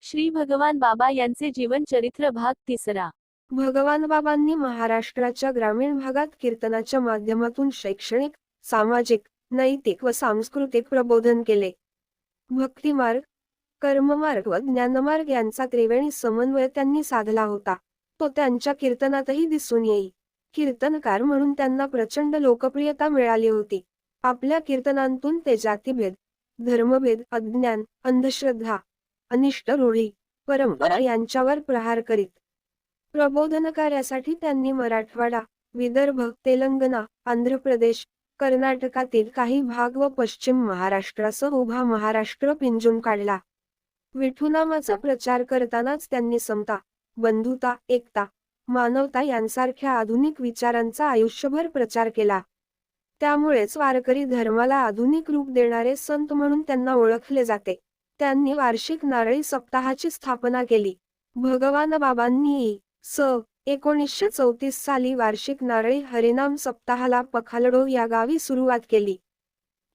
श्री भगवान बाबा यांचे जीवन चरित्र भाग 3. भगवान बाबांनी महाराष्ट्राच्या ग्रामीण भागात कीर्तनाच्या माध्यमातून शैक्षणिक, सामाजिक, नैतिक व सांस्कृतिक प्रबोधन केले. भक्तिमार्ग, कर्ममार्ग व ज्ञानमार्ग यांचा त्रिवेणी समन्वय त्यांनी साधला होता. तो त्यांच्या कीर्तनातही दिसून येई. कीर्तनकार म्हणून त्यांना प्रचंड लोकप्रियता मिळाली होती. आपल्या कीर्तनांतून ते जातीभेद, धर्मभेद, अज्ञान, अंधश्रद्धा, अनिष्ट रूढी, परंपरा यांच्यावर प्रहार करीत. प्रबोधन कार्यासाठी त्यांनी मराठवाडा, विदर्भ, तेलंगणा, आंध्र प्रदेश, कर्नाटकातील काही भाग व पश्चिम महाराष्ट्रासह उभा महाराष्ट्र पिंजून काढला. विठुनामाचा प्रचार करतानाच त्यांनी समता, बंधुता, एकता, मानवता यांसारख्या आधुनिक विचारांचा आयुष्यभर प्रचार केला. त्यामुळेच वारकरी धर्माला आधुनिक रूप देणारे संत म्हणून त्यांना ओळखले जाते. त्यांनी वार्षिक नारळी सप्ताहाची स्थापना केली. भगवान बाबांनी स. 1934 साली वार्षिक नारळी हरिनाम सप्ताहाला पखालडो या गावी सुरुवात केली.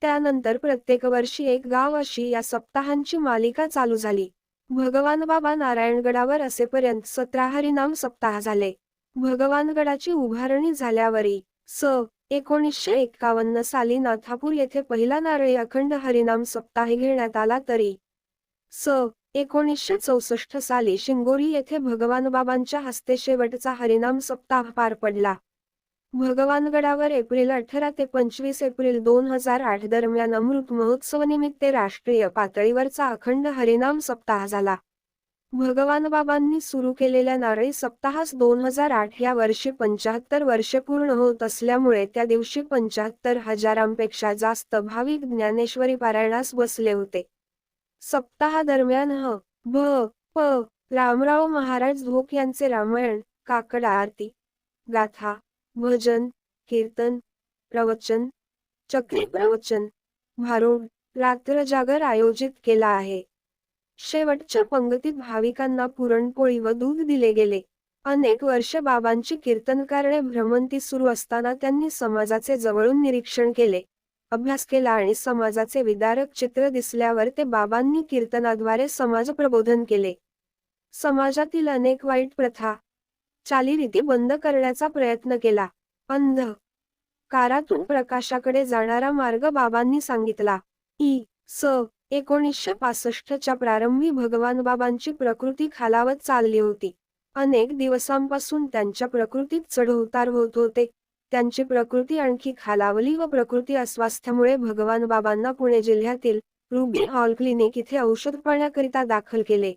त्यानंतर प्रत्येक वर्षी एक गाव अशी या सप्ताहांची मालिका चालू झाली. भगवान बाबा नारायणगडावर असेपर्यंत 17 हरिनाम सप्ताह झाले. भगवानगडाची उभारणी झाल्यावरही स. 1951 साली नाथापूर येथे पहिला नारळी अखंड हरिनाम सप्ताह घेण्यात आला तरी स. 1964 साली शिंगोरी येथे भगवान बाबांच्या हस्ते शेवटचा हरिनाम सप्ताह पार पडला. भगवानगडावर एप्रिल 18 ते 25 एप्रिल 2008 दरम्यान अमृत महोत्सवानिमित्त राष्ट्रीय पातळीवरचा अखंड हरिनाम सप्ताह झाला. भगवान बाबांनी सुरू केलेल्या नारळी सप्ताहास 2008 या वर्षी 75 वर्षे पूर्ण होत असल्यामुळे त्या दिवशी 75,000पेक्षा जास्त भाविक ज्ञानेश्वरी पारायणास बसले होते. सप्ताहादरम्यान भ. प. रामराव महाराज धोक यांचे रामायण, काकड आरती, गाथा, भजन, कीर्तन, प्रवचन, चक्री प्रवचन, भारुड, रात्र जागर आयोजित केला आहे. शेवटच्या पंगतीत भाविकांना पुरणपोळी व दूध दिले गेले. अनेक वर्ष बाबांची कीर्तनकारणे भ्रमंती सुरू असताना त्यांनी समाजाचे जवळून निरीक्षण केले, अभ्यास केला आणि समाजाचे विदारक चित्र दिसल्यावर ते बाबांनी कीर्तनाद्वारे समाज प्रबोधन केले. समाजातील अनेक वाईट प्रथा, चालीरीती बंद करण्याचा प्रयत्न केला. अंध कारातून प्रकाशाकडे जाणारा मार्ग बाबांनी सांगितला. इ. स. 1965च्या प्रारंभी भगवान बाबांची प्रकृती खालावत चालली होती. अनेक दिवसांपासून त्यांच्या प्रकृतीत चढउतार होत होते. त्यांची प्रकृती आणखी खालावली व प्रकृती अस्वास्थ्यामुळे भगवान बाबांना पुणे जिल्ह्यातील रुबी हॉल क्लिनिक इथे औषधपाण्याकरिता दाखल केले.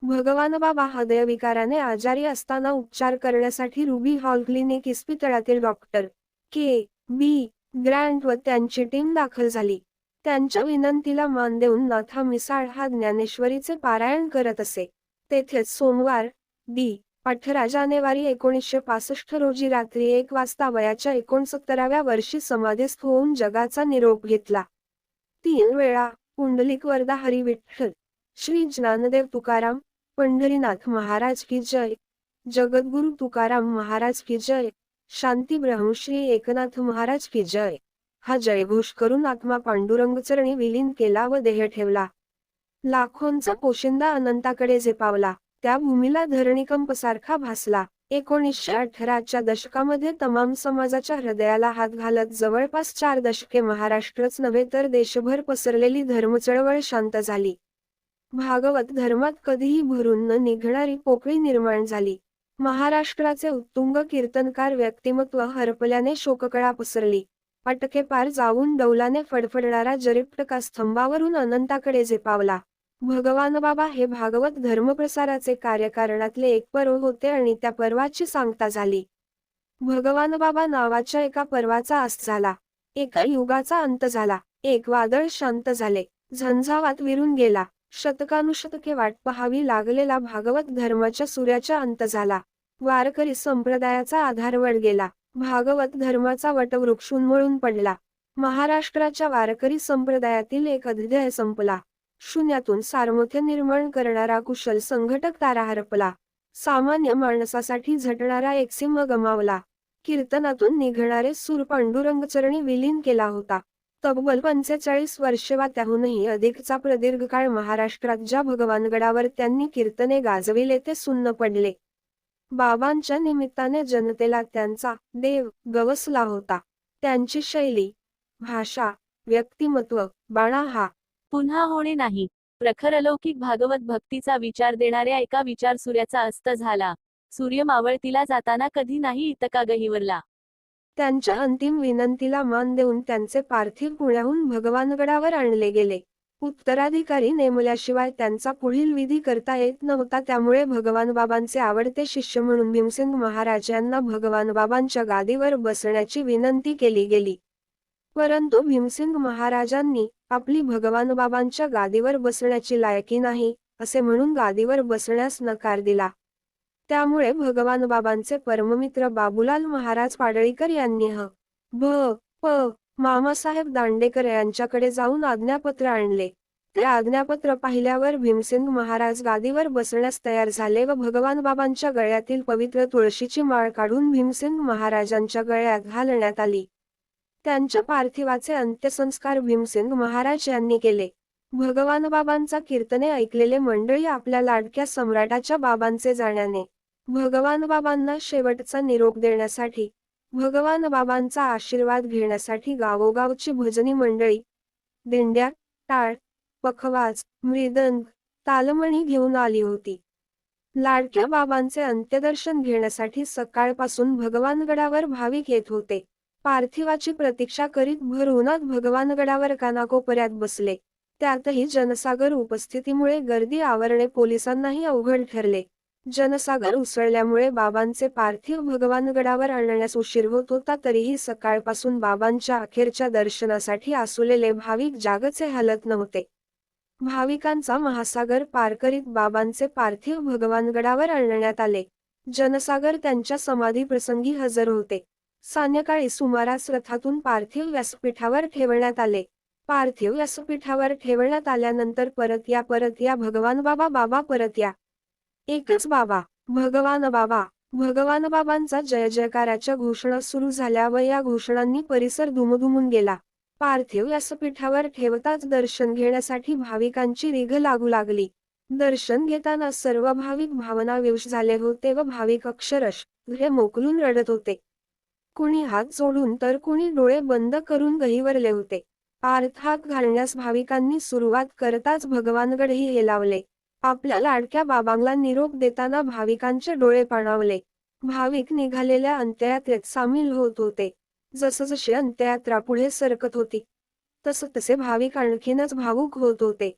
भगवान बाबा हृदयविकाराने आजारी असताना उपचार करण्यासाठी रुबी हॉल क्लिनिक इस्पितळातील डॉक्टर के. बी. ग्रँट व त्यांची टीम दाखल झाली. त्यांच्या विनंतीला मान देऊन नाथा मिसाळ हा ज्ञानेश्वरीचे पारायण करत असे. तेथेच सोमवार दि. 18 जानेवारी 1965 रोजी रात्री 1 वाजता वयाच्या 69व्या वर्षी समाधीस्थ होऊन जगाचा निरोप घेतला. 3 वेळा पुंडलिक वरदा हरी विठ्ठल, श्री ज्ञानदेव तुकाराम, पंढरीनाथ महाराज की जय, जगद्गुरु तुकाराम महाराज की जय, शांती ब्रह्मश्री एकनाथ महाराज की जय हा जयघोष करून आत्मा पांडुरंगचरणी विलीन केला व देह ठेवला. लाखोंचा पोशिंदा अनंताकडे झेपावला. त्या भूमीला धरणीकंपसारखा भासला. 1918च्या दशकामध्ये तमाम समाजाच्या हृदयाला हात घालत जवळपास 4 दशके महाराष्ट्रच नव्हे तर देशभर पसरलेली धर्मचळवळ शांत झाली. भागवत धर्मात कधीही भरून न निघणारी पोकळी निर्माण झाली. महाराष्ट्राचे उत्तुंग कीर्तनकार व्यक्तिमत्व हरपल्याने शोककळा पसरली. अटके पार जाऊन डौलाने फडफडणारा जरीपटका स्तंभावरून अनंताकडे झेपावला. भगवान बाबा हे भागवत धर्मप्रसाराचे कार्यकारणातले एक पर्व होते आणि त्या पर्वाची सांगता झाली. भगवान बाबा नावाच्या एका पर्वाचा अस्त झाला. एका युगाचा अंत झाला. एक वादळ शांत झाले. झंझावात विरून गेला. शतकानुशतके वाट पहावी लागलेला भागवत धर्माच्या सूर्याचा अंत झाला. वारकरी संप्रदायाचा आधारवड गेला. भागवत धर्माचा वटवृक्ष उन्मळून पडला. महाराष्ट्राच्या वारकरी संप्रदायातील एक अध्याय संपला. शून्यातून सामर्थ्य निर्माण करणारा कुशल संघटक तारा हरपला. सामान्य माणसासाठी झटणारा एक सिंह गमावला. कीर्तनातून निघणारे सूर पांडुरंगचरणी विलीन केला होता. तब्बल 45 वर्षे वा त्याहूनही अधिकचा प्रदीर्घ काळ महाराष्ट्रात ज्या भगवानगडावर त्यांनी कीर्तने गाजविले ते सुन्न पडले. बाबांच्या निमित्ताने जनतेला त्यांचा देव गवसला होता. त्यांची शैली, भाषा, व्यक्तिमत्व, बाणा हा पुन्हा होणे नाही. प्रखर अलौकिक भागवत भक्तीचा विचार देणाऱ्या एका विचारसूर्याचा अस्त झाला. सूर्य मावळतीला जाताना कधी नाही इतका गहिवरला. त्यांच्या अंतिम विनंतीला मान देऊन त्यांचे पार्थिव पुण्याहून भगवानगडावर आणले गेले. उत्तराधिकारी नेमल्याशिवाय त्यांचा पुढील विधी करता येत नव्हता. त्यामुळे भगवान बाबांचे आवडते शिष्य म्हणून भीमसिंग महाराज यांना भगवान बाबांच्या गादीवर बसण्याची विनंती केली गेली. परंतु भीमसिंग महाराजांनी आपली भगवान बाबांच्या गादीवर बसण्याची लायकी नाही असे म्हणून गादीवर बसण्यास नकार दिला. त्यामुळे भगवान बाबांचे परममित्र बाबूलाल महाराज पाडळीकर यांनी प मामासाहेब दांडेकर यांच्याकडे जाऊन आज्ञापत्र आणले. ते आज्ञापत्र पाहिल्यावर भीमसिंग महाराज गादीवर बसण्यास तयार झाले व भगवान बाबांच्या गळ्यातील पवित्र तुळशीची माळ काढून भीमसिंग महाराजांच्या गळ्यात घालण्यात आली. त्यांच्या पार्थिवाचे अंत्यसंस्कार भीमसिंग महाराज यांनी केले. भगवान बाबांचा कीर्तने ऐकलेले मंडळी आपल्या लाडक्या सम्राटाच्या बाबांचे जाण्याने भगवान बाबांना शेवटचा निरोप देण्यासाठी, भगवान बाबांचा आशीर्वाद घेण्यासाठी गावोगावची भजनी मंडळी, दिंड्या, टाळ, पखवाज, मृदंग, तालमणी घेऊन आली होती. लाडक्या बाबांचे अंत्यदर्शन घेण्यासाठी सकाळपासून भगवानगडावर भाविक येत होते. पार्थिवाची प्रतीक्षा करीत भर उन्हात भगवानगडावर कानाकोपऱ्यात बसले. त्यातही जनसागर उपस्थितीमुळे गर्दी आवरणे पोलिसांनाही अवघड ठरले. जनसागर उसळल्यामुळे बाबांचे पार्थिव भगवानगडावर आणण्यास उशीर होत होता. तरीही सकाळपासून बाबांच्या अखेरच्या दर्शनासाठी आसुलेले भाविक जागचे हालत नव्हते. भाविकांचा महासागर पार करीत बाबांचे पार्थिव भगवानगडावर आणण्यात आले. जनसागर त्यांच्या समाधी प्रसंगी हजर होते. सायंकाळी सुमारास रथातून पार्थिव व्यासपीठावर ठेवण्यात आले. पार्थिव व्यासपीठावर ठेवण्यात आल्यानंतर परत या भगवान बाबा परत या. एकच बाबा, भगवान बाबा. भगवान बाबांचा जय जयकाराच्या घोषणा सुरू झाल्या व या घोषणांनी परिसर दुमदुमून गेला. पार्थिव व्यासपीठावर ठेवताच दर्शन घेण्यासाठी भाविकांची रिघ लागू लागली. दर्शन घेताना सर्व भाविक भावनाविवश झाले होते व भाविक अक्षरशः मोकलून रडत होते. कुणी हात जोडून तर कुणी डोळे बंद करून गहिवरले होते. अर्थात घालण्यास भाविकांनी सुरुवात करताच भगवानगडही हेलावले. आपल्या लाडक्या बाबांना निरोप देताना भाविकांचे डोळे पाणावले. भाविक निघालेल्या अंत्ययात्रेत सामील होत होते. जसजशी अंत्ययात्रा पुढे सरकत होती तसे भाविक आणखीनच भावुक होत होते.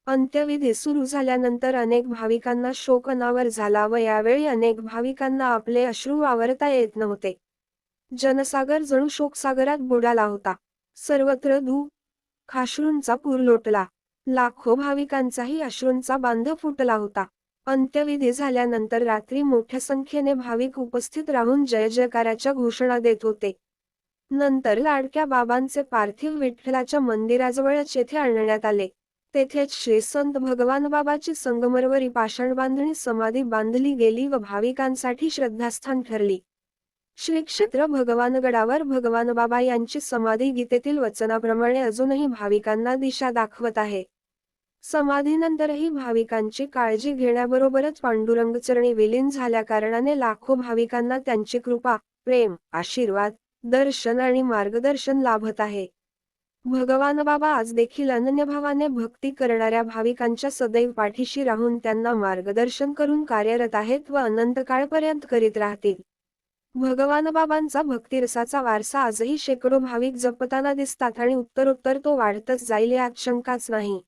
अंत्यविधी सुरू झाल्यानंतर अनेक भाविकांना शोक अनावर झाला व यावेळी अनेक भाविकांना आपले अश्रू आवरता येत नव्हते. जनसागर जणू शोकसागरात बुडाला होता. सर्वत्र अश्रूंचा पूर लोटला. लाखो भाविकांचाही अश्रूंचा बांध फुटला होता. अंत्यविधी झाल्यानंतर रात्री मोठ्या संख्येने भाविक उपस्थित राहून जय जयकाराच्या घोषणा देत होते. नंतर लाडक्या बाबांचे पार्थिव विठ्ठलाच्या मंदिराजवळच येथे आणण्यात आले. तेथेच श्री संत भगवान बाबाची संगमरवरी पाषाण बांधणी समाधी बांधली गेली व भाविकांसाठी श्रद्धास्थान ठरली. श्री क्षेत्र भगवानगडावर भगवान बाबा यांची समाधी गीतेतील वचनाप्रमाणे अजूनही भाविकांना दिशा दाखवत आहे. समाधीनंतरही भाविकांची काळजी घेण्याबरोबरच पांडुरंगचरणी विलीन झाल्या कारणाने लाखो भाविकांना त्यांची कृपा, प्रेम, आशीर्वाद, दर्शन आणि मार्गदर्शन लाभत आहे. भगवान बाबा आज देखील अनन्यभावाने भक्ती करणाऱ्या भाविकांच्या सदैव पाठीशी राहून त्यांना मार्गदर्शन करून कार्यरत आहेत व अनंत काळपर्यंत करीत राहतील. भगवान बाबांचा भक्तिरसाचा वारसा आजही शेकडो भाविक जपताना दिसतात आणि उत्तरोत्तर तो वाढतच जाईल यात शंकाच नाही.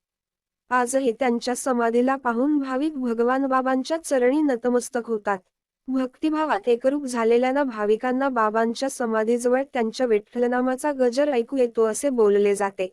आजही त्यांच्या समाधीला पाहून भाविक भगवान बाबांच्या चरणी नतमस्तक होतात. भक्तिभावात एकरूप झालेल्या भाविकांना बाबांच्या समाधीजवळ त्यांच्या विठ्ठलनामाचा गजर ऐकू येतो असे बोलले जाते.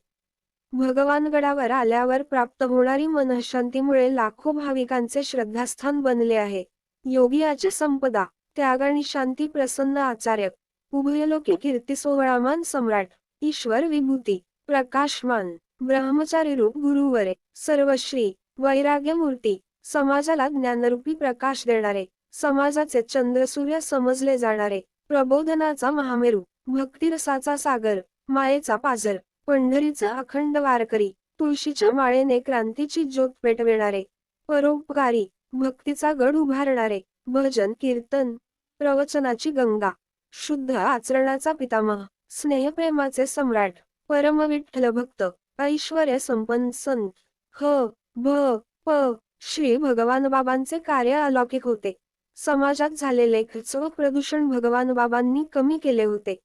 भगवानगडावर आल्यावर प्राप्त होणारी मनःशांतीमुळे लाखो भाविकांचे श्रद्धास्थान बनले आहे. योगियाची संपदा, त्याग आणि शांती प्रसन्न आचार्य, उभयलोकी कीर्ती सोहळामान सम्राट, ईश्वर विभूती, प्रकाशमान, ब्रह्मचारी रूप गुरुवरे, सर्वश्री, वैराग्यमूर्ती, समाजाला ज्ञानरूपी प्रकाश देणारे, समाजाचे चंद्रसूर्य समजले जाणारे, प्रबोधनाचा महामेरू, भक्तिरसाचा सागर, मायेचा पाझर, पंढरीचा अखंड वारकरी, तुळशीच्या माळेने क्रांतीची ज्योत पेटविणारे, परोपकारी, भक्तीचा गड उभारणारे, भजन कीर्तन, प्रवचनाची गंगा, शुद्ध आचरणाचा पितामह, स्नेहप्रेमाचे सम्राट, परम विठ्ठल भक्त, ऐश्वर्य संपन्न संत, ह भ प श्री भगवान बाबांचे कार्य अलौकिक होते. समाजात झालेले खचव प्रदूषण भगवान बाबांनी कमी केले होते.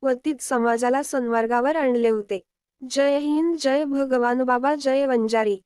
वतीत समाजाला सन्मार्गावर आणले होते. जय हिंद, जय भगवान बाबा, जय वंजारी.